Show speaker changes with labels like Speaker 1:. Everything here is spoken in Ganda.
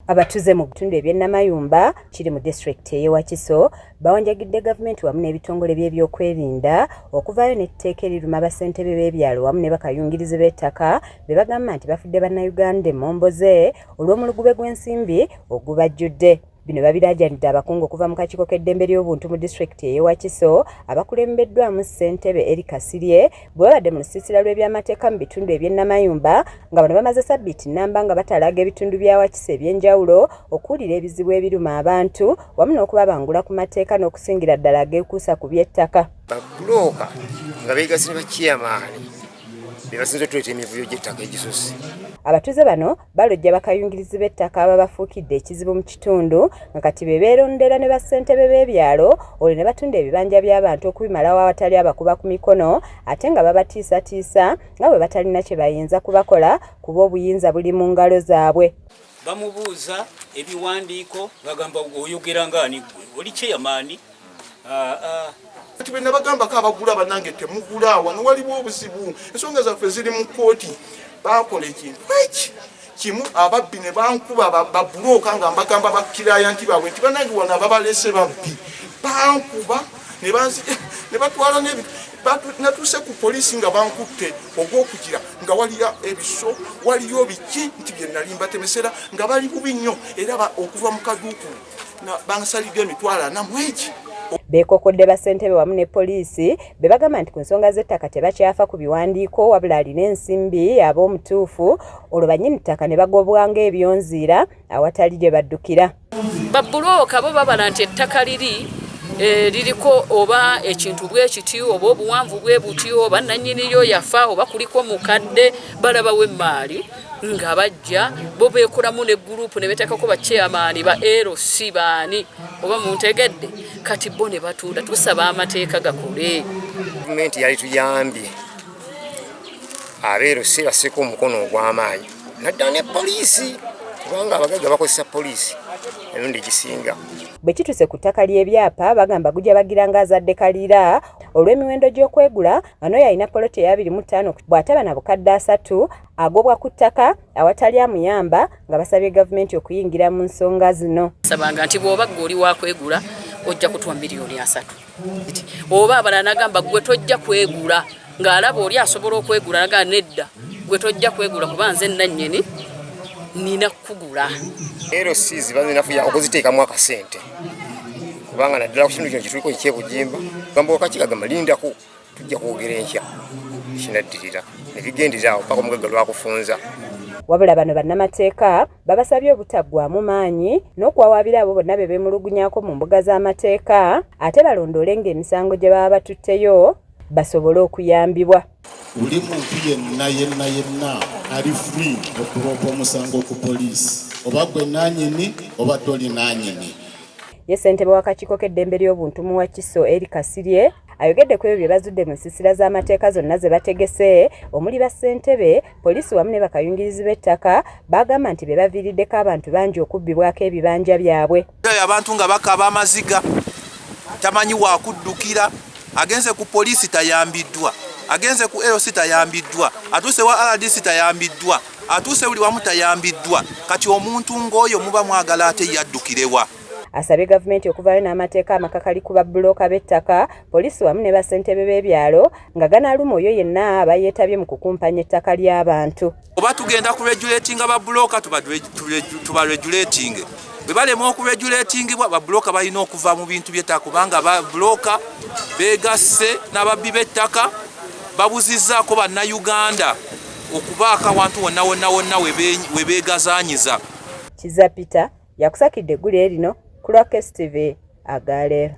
Speaker 1: Abatuze mu bitundu eby'Namayumba kiri mu district y'e Wakiso bawanjagidde gavumenti wamu n'ebitongole by'ebyokwerinda okuvaayo n'etteeka eriruma bassentebe b'ebyalo wamu ne bakayungirizi b'ettaka be bagamba nti bafudde bannayuganda emmomboze olw'omulugube gw'ensimbi ogubajjudde. Bino babiraajanidde abakungu okuva mu kakiiko k'eddembe ly'obuntu mu district y'e Wakiso abakulembeddwamu ssentebe Kasirye bwe babadde mu lusiisira lw'ebyamateeka mu bitundu eby'Namayumba nga bano bamaze ssabbiiti nnamba nga batalaga ebitundu bya Wakiso eby'enjawulo okuwulira ebizibu ebiruma abantu wamu n'okubabangula ku mateeka n'okusingira ddala ageekuusa ku by'ettaka.
Speaker 2: Bloker nga beegasse ne bakiyamaani be basinze okutuleeta emivuyo gy'ettaka egisosi.
Speaker 1: Abatuze bano balojja bakayungirizi b'ettaka ababafuukidde ekizibu mu kitundu nga kati be beerondera ne bassentebe b'ebyalo olwo ne batunda ebibanja by'abantu okubimalawo awatali abakuba ku mikono ate nga babatiisatiisa nga bwe batalina kye bayinza kubakola kuba obuyinza buli mu ngalo zaabwe.
Speaker 3: Bamubuuza ebiwandiiko bagamba oyogera ng'ani ggwe oli kyeyamaani.
Speaker 4: Kati bwe nabagambako abagula bannange temugula wano waliwo obuzibu ensonga zaffe ziri mu kkooti. Bakola ekintu eki kimu ababbi ne bankuba babuloka nga mbagamba bakirayanti baabwe nti bannange wano ababalese babbi bankuba ne batwala natuuse ku poliisi nga bankutte ogw'okugira nga waliyo ebiso waliyo biki nti bye nali mbatemesera nga bali bubi nnyo era okuva mu kaduukulu bansalidde emitwalo 40 mu egi.
Speaker 1: Beekokodde bassentebe wamu ne poliisi be bagamba nti ku nsonga z'ettaka tebakyafa ku biwandiiko wabula alina ensimbi ab'omutuufu olwo bannyini ttaka ne bagobwanga ebyonziira awatali gye baddukira.
Speaker 5: Babuloka bo babala nti ettaka liriko oba ekintu bwe kiti oba obuwanvu bwe buti oba nannyiniyo yafa oba kuliko mukadde balabawo emmaali nga bajja bo beekolamu ne gurupu ne beteekako bakyeyamaani ba LC baani oba muntegedde kati bo ne batuula tusaba amateeka gakole.
Speaker 2: Gavumenti yali tuyambye LC baseeko omukono ogw'amaanyi naddala ne poliisi kubanga abagagga bakozesa poliisi emirundi egisinga.
Speaker 1: Bwe kituse ku ttaka ly'ebyapa bagamba gujja bagiranga azadde kaliira olw'emiwendo gy'okwegula nga n'oyo alina poloti eya 25 bw'ataba na bukadde 3 agobwa ku ttaka awatali amuyamba nga basabye gavumenti okuyingira mu nsonga zino.
Speaker 5: Sabanga nti bw'oba ggwe oli wakwegula ojja kutwa miliyoni 3 oba abalala nagamba gwe tojja kwegula ng'alaba oli asobola okwegula naga nedda gwe tojja kwegula kuba nze nannyini nina kugula.
Speaker 2: LC zibazinafuya okuziteekamu akasente kubanga naddala ku kintu kino kituliko ekyebugimba gamba wakakigagamba lindako tujja kwogera enkya kinaddirira ne bigendera awo paka omugagga lwakufunza.
Speaker 1: Wabula bano bannamateeka babasabye obutaggwaamu maanyi n'okuwawaabira abo bonna be beemulugunyaako mu mbuga z'amateeka ate balondoole ng'emisango gye baba batutteyo basobole okuyambibwa.
Speaker 6: Buli muntu yenna ali free okuloopa omusango ku poliisi oba gwe nannyini oba toli nannyini.
Speaker 1: Ye ssentebe w'akakiiko k'eddembe ly'obuntu mu Wakiso Kasirye ayogedde ku ebyo bye bazudde mu nsiisira z'amateeka zonna ze bategese omuli bassentebe poliisi wamu ne bakayungirizi b'ettaka bagamba nti be baviiriddeko abantu bangi okubbibwako ebibanja byabwe.
Speaker 7: Abantu nga bakaba amaziga tamanyi wakuddukira agenze ku poliisi tayambiddwa agenze ku LC tayambiddwa atuuse wa RDC tayambiddwa atuuse buli wamu tayambiddwa kati omuntu ng'oyo muba mwagala ate yaddukirewa.
Speaker 1: Asabye gavumenti okuvaayo n'amateeka amakakali ku babuloka b'ettaka poliisi wamu ne bassentebe b'ebyalo nga ganaaluma oyo yenna aba yeetabye mu kukumpanya ettaka ly'abantu.
Speaker 7: Oba tugenda kuregulatinga babuloka tubaregulatinge bwe balema okuregulatingibwa babuloka balina okuva mu bintu by'ettaka kubanga babuloka beegasse n'ababbi b'ettaka babuzizzaako bannayuganda okubaaka awantu wonna we beegazaanyiza.
Speaker 1: Kiza Peter yakusakidde eggulu erino ku Wakiso TV agaaleero.